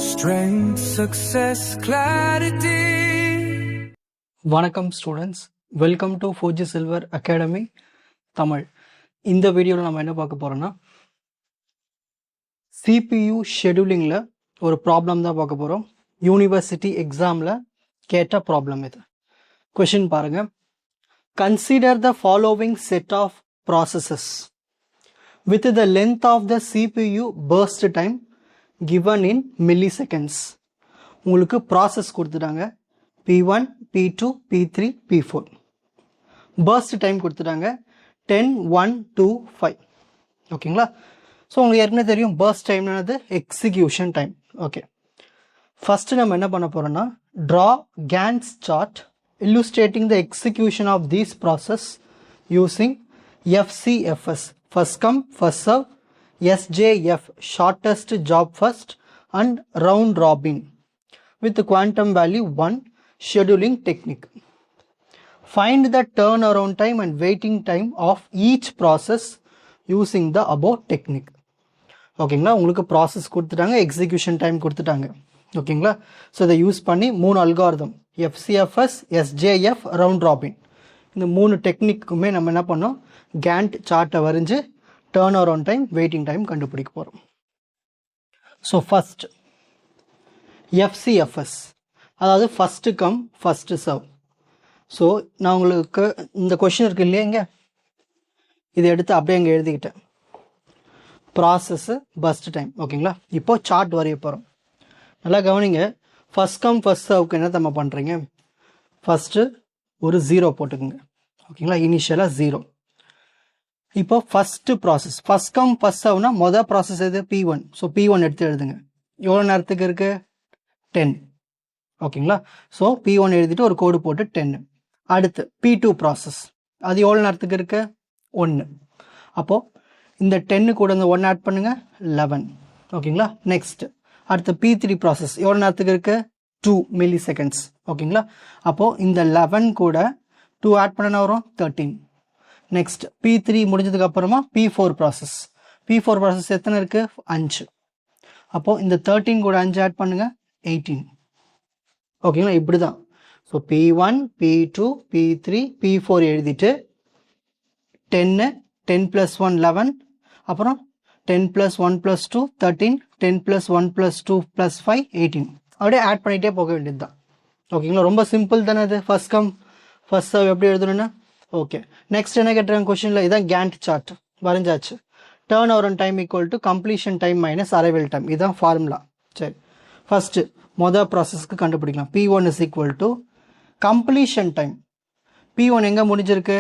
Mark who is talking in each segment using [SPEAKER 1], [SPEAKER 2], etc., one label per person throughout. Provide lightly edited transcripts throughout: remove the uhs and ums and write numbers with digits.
[SPEAKER 1] Strength, success, clarity.
[SPEAKER 2] வணக்கம் students, welcome to 4G Silver Academy Tamil. இந்த வீடியோவில் நம்ம என்ன பார்க்க போகிறோன்னா, CPU ஷெடியூலிங்கில் ஒரு ப்ராப்ளம் தான் பார்க்க போகிறோம். யூனிவர்சிட்டி எக்ஸாமில் கேட்ட ப்ராப்ளம் இது. கொஷின் பாருங்கள். Consider the following set of processes with the length of the CPU burst time given in milliseconds. உங்களுக்கு ப்ராசஸ் கொடுத்துட்டாங்க P1, P2, P3, P4. burst time கொடுத்துட்டாங்க 10, 1, 2, 5. ஓகேங்களா? ஸோ உங்களுக்கு ஏற்கனவே தெரியும் burst டைம்னானது எக்ஸிக்யூஷன் டைம். ஓகே, ஃபஸ்ட்டு நம்ம என்ன பண்ண போகிறோன்னா, draw Gantt chart illustrating the execution of these process using FCFS, first come first serve, SJF, shortest job first, and round robin with quantum value 1 scheduling technique. Find the turnaround time and waiting time of each process using the above technique. ஓகேங்களா? உங்களுக்கு process கொடுத்துட்டாங்க, execution time கொடுத்துட்டாங்க. ஓகேங்களா? So இதை use பண்ணி 3 algorithm FCFS, SJF, round robin, இந்த 3 டெக்னிக்குமே நம்ம என்ன பண்ணோம், கேண்ட் சார்ட்டை வரைஞ்சி turn around time, waiting time கண்டுபிடிக்க போகிறோம். ஸோ ஃபஸ்ட் FCFS, அதாவது first come first serve. So நான் உங்களுக்கு இந்த கொஷின் இருக்கு இல்லையா, இங்கே இதை எடுத்து அப்படியே இங்கே எழுதிக்கிட்டேன். Process, first time. ஓகேங்களா? இப்போது சார்ட் வரைய போகிறோம். நல்லா கவனிங்க. ஃபஸ்ட் கம் ஃபஸ்ட் சர்வுக்கு என்ன நம்ம பண்ணுறீங்க, ஃபஸ்ட்டு ஒரு 0 போட்டுக்குங்க. ஓகேங்களா? இனிஷியலாக 0. இப்போ first process, first come first சர்வ்னா மொதல் ப்ராசஸ் எது, P1. ஸோ P1 எடுத்து எழுதுங்க. எவ்வளோ நேரத்துக்கு இருக்குது, 10. ஓகேங்களா? ஸோ P1 எழுதிட்டு ஒரு கோடு போட்டு 10. அடுத்து P2 ப்ராசஸ், அது எவ்வளோ நேரத்துக்கு இருக்குது, 1. அப்போது இந்த 10 கூட இந்த 1 ஆட் பண்ணுங்கள், 11. ஓகேங்களா? நெக்ஸ்ட் அடுத்து P3 ப்ராசஸ் எவ்வளோ நேரத்துக்கு இருக்குது, 2 milliseconds. ஓகேங்களா? அப்போது இந்த 11 கூட 2 ஆட் பண்ணனா வரும், 13. நெக்ஸ்ட் P3 முடிஞ்சதுக்கு அப்புறமா P4 ப்ராசஸ். P4 ப்ராசஸ் எத்தனை இருக்குது, 5. அப்போது இந்த 13 கூட 5 ஆட் பண்ணுங்கள், 18. ஓகேங்களா? இப்படி தான். So P1, P2, P3, P4 எழுதிட்டு 10, 10 + 1 11, அப்புறம் 10 + 1 + 2 13, 10 + 1 + 2 + 5 18. அப்படியே ஆட் பண்ணிகிட்டே போக வேண்டியது தான். ஓகேங்களா? ரொம்ப சிம்பிள் தானே இது. ஃபர்ஸ்ட் கம் ஃபர்ஸ்ட் சர்வ் எப்படி எழுதணும்னா, ஓகே. நெக்ஸ்ட் என்ன கேட்டுறாங்க கொஸ்டினில், இதான் கேண்ட் சார்ட் வரைஞ்சாச்சு. Turn over time equal to completion time minus arrival time, இதுதான் ஃபார்முலா. சரி, ஃபஸ்ட்டு மொதல் ப்ராசஸ்க்கு கண்டுபிடிக்கலாம். P1 = completion time. P1 எங்கே முடிஞ்சிருக்கு,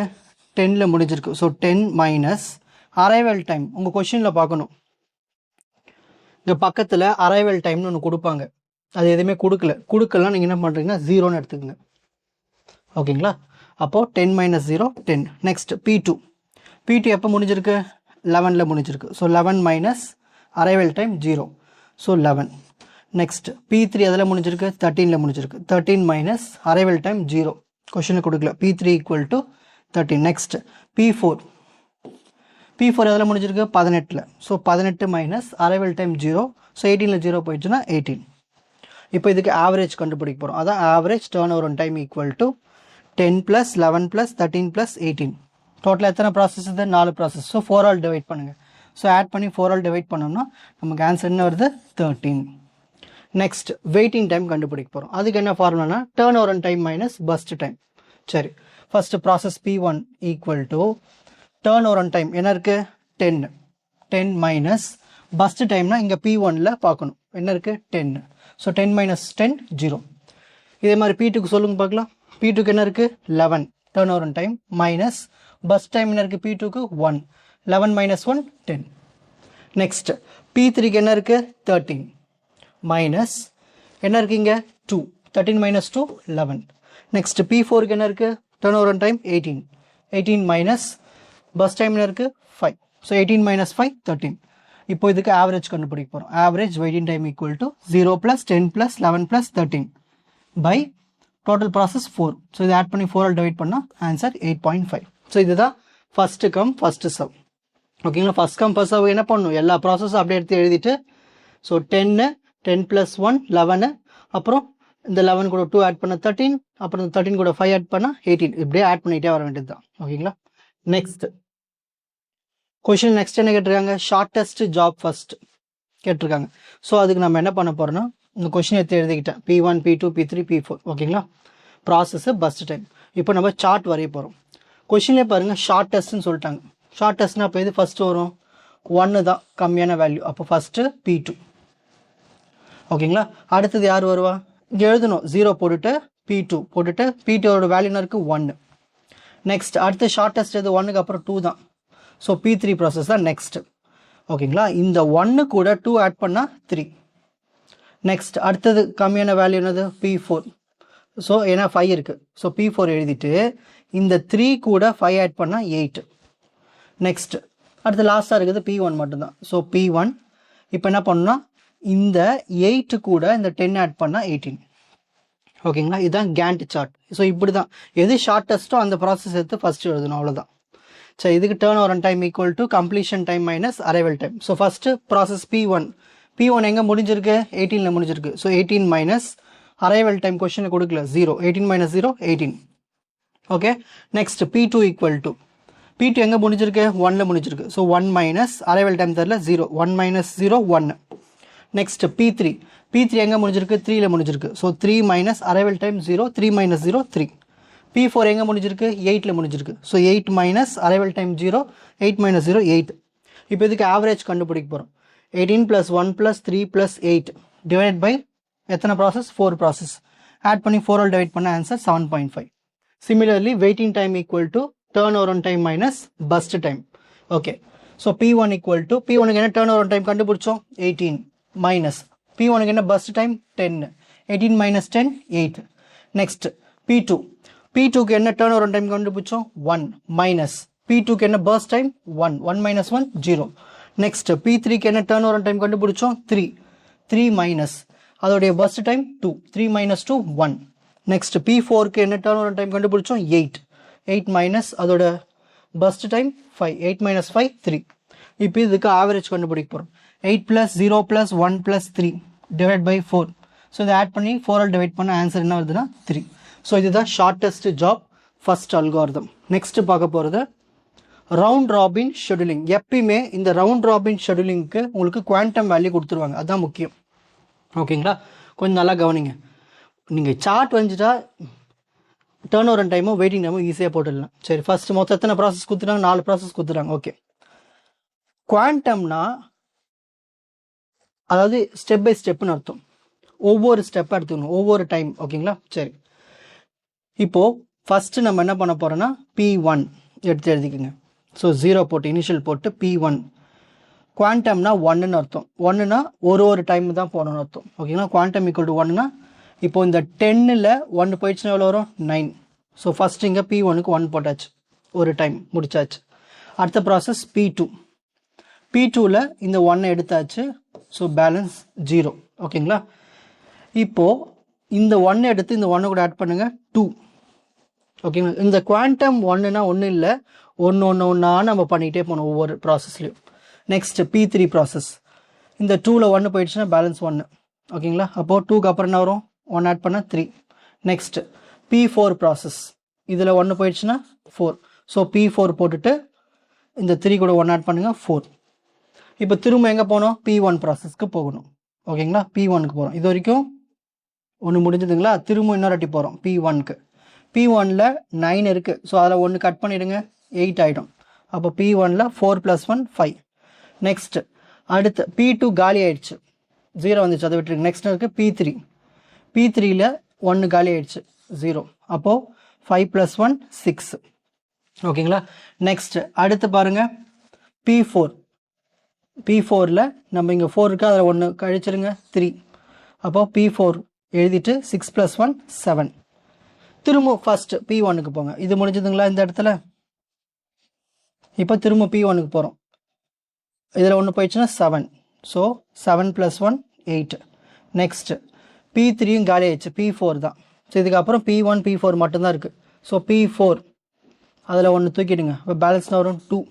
[SPEAKER 2] 10ல் முடிஞ்சிருக்கு. So 10 minus arrival time. உங்கள் கொஷினில் பார்க்கணும், இங்கே பக்கத்தில் அரைவல் டைம்னு ஒன்று கொடுப்பாங்க. அது எதுவுமே கொடுக்கலாம். நீங்கள் என்ன பண்ணுறீங்கன்னா 0ன்னு எடுத்துக்கங்க. ஓகேங்களா? அப்போது 10 - 0 10. நெக்ஸ்ட் P2 எப்போ முடிஞ்சிருக்கு, 11ல் முடிஞ்சிருக்கு. So 11 minus arrival time 0. So 11. Next P3 அதில் முடிஞ்சிருக்கு, 13ல் முடிஞ்சிருக்கு. 13 மைனஸ் அரைவல் டைம் 0. கொஷினை கொடுக்கல. P3 = 13. நெக்ஸ்ட் P4 அதில் முடிஞ்சிருக்கு, 18ல். So 18 minus arrival time 0. So 18ல் 0 போயிடுச்சுன்னா 18. இப்போ இதுக்கு ஆவரேஜ் கண்டுபிடிக்க போகிறோம். அதான் average turn over time equal to 10 + 11 + 13 + 18. டோட்டலாக எத்தனை ப்ராசஸ் இது, 4 ப்ராசஸ். ஸோ 4 ஆல் டிவைட் பண்ணுங்கள். ஸோ ஆட் பண்ணி 4 ஆல் டிவைட் பண்ணோம்னா நமக்கு ஆன்சர் என்ன வருது, 13. நெக்ஸ்ட் வெயிட்டிங் டைம் கண்டுபிடிக்க போகிறோம். அதுக்கு என்ன ஃபார்முலானா, turn over time minus burst time. சரி, first process P1 = turn over time என்ன இருக்குது, 10 மைனஸ் பஸ்ட் டைம்னா இங்கே P1ல் பார்க்கணும் என்ன இருக்குது, 10. ஸோ 10 - 10 0. இதே மாதிரி P2க்கு சொல்லுங்க பார்க்கலாம். P2க்கு என்ன இருக்குது, 11 turn over time minus burst time என்ன இருக்குது, P2க்கு 1. 11 - 1 10. நெக்ஸ்ட் P3க்கு என்ன இருக்குது, 13 மைனஸ் என்ன இருக்குது இங்கே 2. 13 - 2 11. நெக்ஸ்ட் P4க்கு என்ன இருக்குது, turn over time 18. 18 minus bus time என்ன இருக்குது, 5. ஸோ 18 - 5 13. இப்போ இதுக்கு ஆவரேஜ் கண்டுபிடிக்க போகிறோம். Average waiting time equal to 0 + 10 + 11 + 13 by total process 4. So இதை ஆட் பண்ணி 4 ஆல் டிவைட் பண்ணால் ஆன்சர் 8.5. ஸோ இதுதான் ஃபஸ்ட்டு கம் ஃபஸ்ட்டு சர்வ். ஓகேங்களா? ஃபஸ்ட் கம் ஃபஸ்ட் சர்வ் என்ன பண்ணணும், எல்லா ப்ராசஸும் அப்படியே எடுத்து எழுதிட்டு ஸோ 10 10 + 1 11, அப்புறம் இந்த 11 கூட 2 ஆட் பண்ண 13, அப்புறம் இந்த 13 கூட 5 ஆட் பண்ணால் 18. இப்படியே ஆட் பண்ணிகிட்டே வர வேண்டியது தான். ஓகேங்களா? நெக்ஸ்ட் கொஷின் நெக்ஸ்ட் என்ன கேட்டிருக்காங்க? ஷார்ட்டஸ்ட் ஜாப் ஃபர்ஸ்ட் கேட்டிருக்காங்க. ஸோ அதுக்கு நம்ம என்ன பண்ண போகிறோம்னா, இந்த கொஷின் எடுத்து எழுதிக்கிட்டேன். P1 P2 P3 P4. ஓகேங்களா? Process first time. இப்போ நம்ம சார்ட் வரைய போகிறோம். கொஷின்லேயே பாருங்கள் ஷார்ட்டஸ்ட்னு சொல்லிட்டாங்க. ஷார்ட்டஸ்ட்னா அப்போ எது ஃபஸ்ட்டு வரும்? 1 தான் கம்மியான வேல்யூ. அப்போ ஃபஸ்ட்டு P2. ஓகேங்களா? அடுத்தது யார் வருவா? இங்கே எழுதணும் 0 போட்டுட்டு P2 போட்டுட்டு P2ஓட வேல்யூனா இருக்குது 1. நெக்ஸ்ட் அடுத்து ஷார்ட்டஸ்ட் எது? 1க்கு அப்புறம் 2 தான். ஸோ P3 ப்ராசஸ் தான் நெக்ஸ்ட்டு. ஓகேங்களா? இந்த 1 கூட 2 ஆட் பண்ணால் 3. நெக்ஸ்ட் அடுத்தது கம்மியான வேல்யூ என்னது? P4. ஸோ ஏன்னா 5 இருக்குது. ஸோ P4 எழுதிட்டு இந்த 3 கூட 5 ஆட் பண்ணால் 8. நெக்ஸ்ட் அடுத்து லாஸ்ட்டாக இருக்குது P1 மட்டும்தான். ஸோ P1 இப்போ என்ன பண்ணணும்னா இந்த 8 கூட இந்த 10 ஆட் பண்ணால் 18. ஓகேங்களா? இதுதான் கேண்ட் சார்ட். ஸோ இப்படி தான் எது ஷார்ட்டஸ்ட்டோ அந்த ப்ராசஸ் எடுத்து ஃபஸ்ட்டு எழுதணும். அவ்வளோதான். சரி, இதுக்கு turn over time equal to completion time minus arrival time. So first process P1 எங்கே முடிஞ்சிருக்கு? 18ல் முடிஞ்சிருக்கு. ஸோ 18 மைனஸ் அரைவல் டைம் கொஸ்டினில் கொடுக்கல 0. 18 minus 0 18. Okay. Next P2 equal to P2 எங்கே முடிஞ்சிருக்கு? 1ல் முடிஞ்சிருக்கு. ஸோ 1 மைனஸ் அரைவல் டைம் தரல 0. 1 மைனஸ் 0 1. நெக்ஸ்ட் P3 எங்கே முடிஞ்சிருக்கு? 3ல் முடிஞ்சிருக்கு. So 3 minus arrival time 0. 3 minus 0 3. P4 எங்கே முடிஞ்சிருக்கு? 8ல் முடிஞ்சிருக்கு. So 8 minus arrival time 0. 8 minus 0 8. இப்போ இதுக்கு ஆவரேஜ் கண்டுபிடிக்க போகிறோம். 18 + 1 + 3 + 8 டிவைட் பை எத்தனை ப்ராசஸ்? 4 ப்ராசஸ். ஆட் பண்ணி 4ஆல் டிவைட் பண்ண answer 7.5. Similarly waiting time equal to turn over time minus burst time. Okay. So P1 equal to P1க்கு என்ன டர்ன் ஓவர் டைம் கண்டுபிடிச்சோம்? 18 மைனஸ் P1க்கு என்ன பஸ்ட் டைம்? 10. 18 மைனஸ் 10 8. நெக்ஸ்ட் P2க்கு என்ன டர்ன் ஓவர் டைம் கண்டுபிடிச்சோம்? 1 மைனஸ் P2க்கு என்ன பர்ஸ்ட் டைம்? 1. 1 மைனஸ் 1 0. நெக்ஸ்ட் P3க்கு என்ன டர்ன் ஓவர் டைம் கண்டுபிடிச்சோம்? 3. 3 மைனஸ் அதோடைய பர்ஸ்ட் டைம் 2. 3 மைனஸ் 2 1. நெக்ஸ்ட் P4க்கு என்ன டர்ன் ஓவர் டைம் கண்டுபிடிச்சோம்? 8. 8 மைனஸ் அதோட பர்ஸ்ட் டைம் 5. 8 மைனஸ் 5 3. இப்போ இதுக்கு ஆவரேஜ் கண்டுபிடிக்க போகிறோம். 8 + 0 + 1 + 3 டிவைட் பை 4. ஸோ இதை ஆட் பண்ணி 4ஆல் டிவைட் பண்ண ஆன்சர் என்ன வருதுன்னா 3. ஸோ இதுதான் shortest job first algorithm. Next பார்க்க போகிறது ரவுண்ட் ராபின் ஷெடியூலிங். எப்பயுமே இந்த ரவுண்ட் ராபின் ஷெடியூலிங்க்கு உங்களுக்கு குவாண்டம் வேல்யூ கொடுத்துருவாங்க. அதுதான் முக்கியம். ஓகேங்களா? கொஞ்சம் நல்லா கவனிங்க. நீங்கள் சார்ட் வந்துட்டா டர்ன் ஓவர் டைமும் வெயிட்டிங் டைமும் ஈஸியாக போட்டுடலாம். சரி, ஃபர்ஸ்ட் மொத்தம் எத்தனை ப்ராசஸ் கொடுத்துட்டாங்க? 4 ப்ராசஸ் கொடுத்துட்டாங்க. ஓகே. குவாண்டம்னா அதாவது ஸ்டெப் பை ஸ்டெப்னு அர்த்தம். ஒவ்வொரு ஸ்டெப்பாக எடுத்துக்கணும், ஒவ்வொரு டைம். ஓகேங்களா? சரி, இப்போது ஃபஸ்ட்டு நம்ம என்ன பண்ண போகிறோன்னா P1 எடுத்து எழுதிக்கோங்க. ஸோ 0 போட்டு இனிஷியல் போட்டு P1. குவாண்டம்னா 1ன்னு அர்த்தம். 1னா ஒரு டைம் தான் போகணும்னு அர்த்தம். ஓகேங்களா? குவாண்டம் ஈக்குவல் டு 1னா இப்போ இந்த 10ல் 1 போயிடுச்சுன்னா எவ்வளோ வரும்? 9. ஸோ ஃபஸ்ட்டு இங்கே P1க்கு 1 போட்டாச்சு, ஒரு டைம் முடிச்சாச்சு. அடுத்த ப்ராசஸ் P2ல் இந்த 1 எடுத்தாச்சு. So balance 0. ஓகேங்களா? இப்போது இந்த 1 எடுத்து இந்த 1 கூட ஆட் பண்ணுங்கள் 2. ஓகேங்களா? இந்த குவாண்டம் 1னா ஒன்றும் இல்லை, ஒன்றா நம்ம பண்ணிகிட்டே போகணும் ஒவ்வொரு ப்ராசஸ்லையும். Next P3 process. இந்த 2ல் 1 போயிடுச்சுன்னா பேலன்ஸ் 1. ஓகேங்களா? அப்போது 2க்கு அப்புறம் என்ன வரும்? 1 ஆட் பண்ணால் 3. Next P4 process. இதில் 1 போயிடுச்சுன்னா 4. ஸோ P4 போட்டுட்டு இந்த 3 கூட 1 ஆட் பண்ணுங்கள் 4. இப்போ திரும்ப எங்கே போகணும்? P1 ப்ராசஸ்க்கு போகணும். ஓகேங்களா? P1க்கு போகிறோம். இது வரைக்கும் ஒன்று முடிஞ்சதுங்களா? திரும்ப இன்னொரு வாட்டி போகிறோம் P1க்கு. P1ல் 9 இருக்குது. ஸோ அதில் 1 கட் பண்ணிவிடுங்க, 8 ஆகிடும். அப்போ P1ல் 4 + 1 5. நெக்ஸ்ட் அடுத்து P2 காலி ஆகிடுச்சு, 0 வந்துச்சு, அதை விட்டுருக்கு. நெக்ஸ்ட் இருக்குது P3ல் 1 காலி ஆகிடுச்சு, 0. அப்போது 5 + 1 6. ஓகேங்களா? நெக்ஸ்ட் அடுத்து பாருங்கள் P4ல் நம்ம இங்கே 4 இருக்குது, அதில் 1 கழிச்சிருங்க 3. அப்போது P4 எழுதிட்டு 6 + 1 7. திரும்ப ஃபஸ்ட்டு P1க்கு போங்க. இது முடிஞ்சதுங்களா இந்த இடத்துல? இப்போ திரும்ப P1க்கு போகிறோம். இதில் 1 போயிடுச்சுன்னா 7. ஸோ 7 + 1 8. நெக்ஸ்ட்டு P3யும் காலி ஆயிடுச்சு, P4 தான். ஸோ இதுக்கப்புறம் P1 P4 மட்டும்தான் இருக்குது. ஸோ P4 அதில் 1 தூக்கிடுங்க. இப்போ பேலன்ஸ் வரும் 2.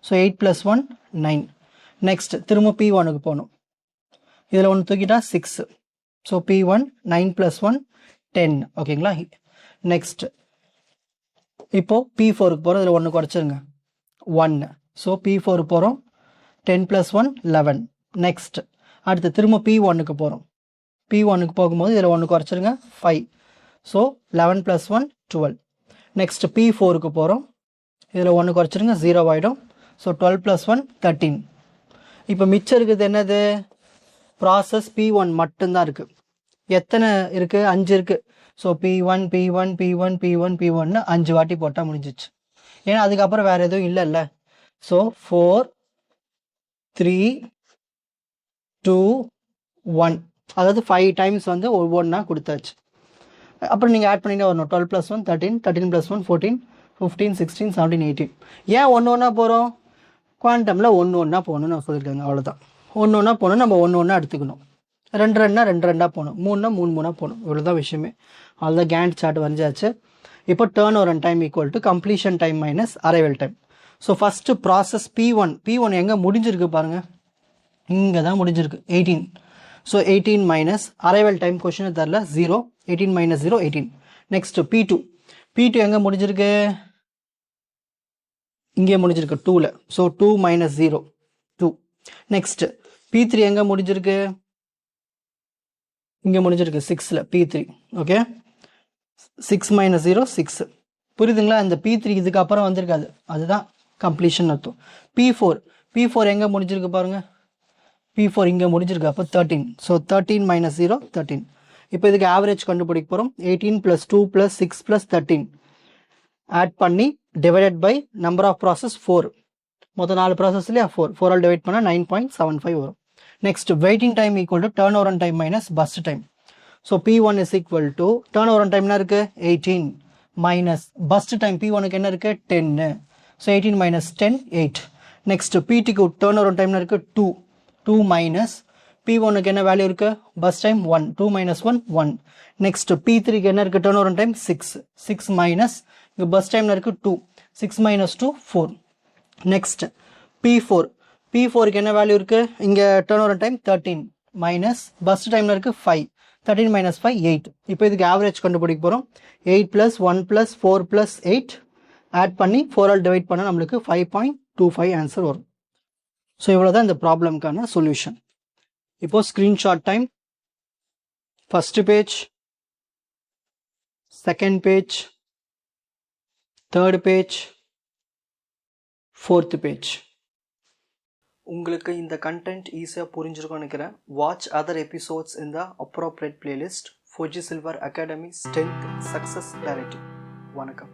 [SPEAKER 2] ஸோ 8 + 1 9. நெக்ஸ்ட் திரும்ப P1க்கு போகணும். இதில் ஒன்று தூக்கிட்டா 6. So P1 9 + 1 10. ஓகேங்களா? நெக்ஸ்ட் இப்போது P4க்கு போகிறோம். இதில் ஒன்று குறைச்சிருங்க 1. ஸோ P4 போகிறோம். 10 + 1 11. நெக்ஸ்ட் அடுத்து திரும்ப P1க்கு போகிறோம். P1க்கு போகும்போது இதில் ஒன்று குறைச்சிருங்க 5. ஸோ 11 + 1 12. நெக்ஸ்ட் P4க்கு போகிறோம். இதில் ஒன்று குறைச்சிருங்க 0 ஆகிடும். ஸோ 12 + 1 13. இப்போ மிச்சம் இருக்குது என்னது? ப்ராசஸ் P1 மட்டும்தான் இருக்குது. எத்தனை இருக்குது? 5 இருக்குது. So P1 P1 P1 P1 P1ன்னு 5 வாட்டி போட்டால் முடிஞ்சிச்சு. ஏன்னா அதுக்கப்புறம் வேறு எதுவும் இல்லைல்ல. ஸோ 4 3 2 1, அதாவது 5 டைம்ஸ் வந்து ஒவ்வொன்றா கொடுத்தாச்சு. அப்புறம் நீங்கள் ஆட் பண்ணிட்டு வரணும். 12 + 1 13, 13 + 1 14, 15 16 17 18. ஏன் ஒன்று ஒன்றா போகிறோம்? குவாண்டமில் ஒன்று ஒன்றா போகணும்னு நான் சொல்லியிருக்காங்க. அவ்வளோதான். ஒன்று ஒன்றா போகணும். நம்ம ஒன்று ஒன்றா எடுத்துக்கணும். 2 2 2 2 போகணும். 3 3 3 போகணும். இவ்வளோதான் விஷயமே. அவ்வளோதான். கேண்ட் சார்ட் வரைஞ்சாச்சு. இப்போ turn over time equal to completion time minus arrival time. So first process P1 எங்கே முடிஞ்சிருக்கு பாருங்கள். இங்கே தான் முடிஞ்சிருக்கு 18. So 18 minus arrival time question தரல 0. 18 - 0 18. நெக்ஸ்ட் P2 எங்கே முடிஞ்சிருக்கு? இங்கே முடிஞ்சிருக்கு 2ல். ஸோ 2 - 0 2. நெக்ஸ்ட் P3 எங்கே முடிஞ்சிருக்கு? இங்கே முடிஞ்சிருக்கு 6ல் P3. ஓகே, 6 - 0 6. புரியுதுங்களா? இந்த P3 இதுக்கப்புறம் வந்திருக்காது. அதுதான் கம்ப்ளீஷன் அர்த்தம். P4 எங்கே முடிஞ்சிருக்கு பாருங்கள். P4 இங்கே முடிஞ்சிருக்கு. அப்போ 13. ஸோ 13 - 0 13. இப்போ இதுக்கு ஆவரேஜ் கண்டுபிடிக்க போகிறோம். 18 + 2 + 6 + 13 ஆட் பண்ணி divided by number of process 4. மொத்தம் 4 ப்ராசஸ்லேயே 4 ஆல் டிவைட் பண்ணால் 9.75 வரும். Next waiting time equal to turn over time minus burst time. So P1 is equal to turn over time என்ன இருக்குது? 18 மைனஸ் பஸ்ட் டைம் P1க்கு என்ன இருக்குது? 10. ஸோ 18 - 10 8. நெக்ஸ்ட் P2க்கு டர்ன் ஓவர் டைம் என்ன இருக்குது? 2 மைனஸ் P1க்கு என்ன வேல்யூ இருக்குது? Bus time 1. 2 - 1 1. நெக்ஸ்ட் P3க்கு என்ன இருக்குது? டர்ன் ஓவர் டைம் 6 மைனஸ் இங்கே பஸ் டைம் இருக்குது 2. 6 - 2 4. நெக்ஸ்ட் P4க்கு என்ன வேல்யூ இருக்குது? இங்கே turn over time 13 minus bus டைமில் இருக்குது 5. 13 - 5 8. இப்போ இதுக்கு ஆவரேஜ் கண்டுபிடிக்க போகிறோம். 8 + 1 + 4 + 8 ஆட் பண்ணி 4 ஆல் டிவைட் பண்ணால் நம்மளுக்கு 5.25 ஆன்சர் வரும். ஸோ இவ்வளோ தான் இந்த ப்ராப்ளம்க்கான சொல்யூஷன். இப்போது screenshot time. First page, second page, third page, fourth page. உங்களுக்கு இந்த கண்டென்ட் ஈஸியாக புரிஞ்சிருக்கும்னு நினைக்கிறேன். வாட்ச் அதர் எபிசோட்ஸ் இன் த appropriate playlist. Fuji silver academy strength success directive. வணக்கம்.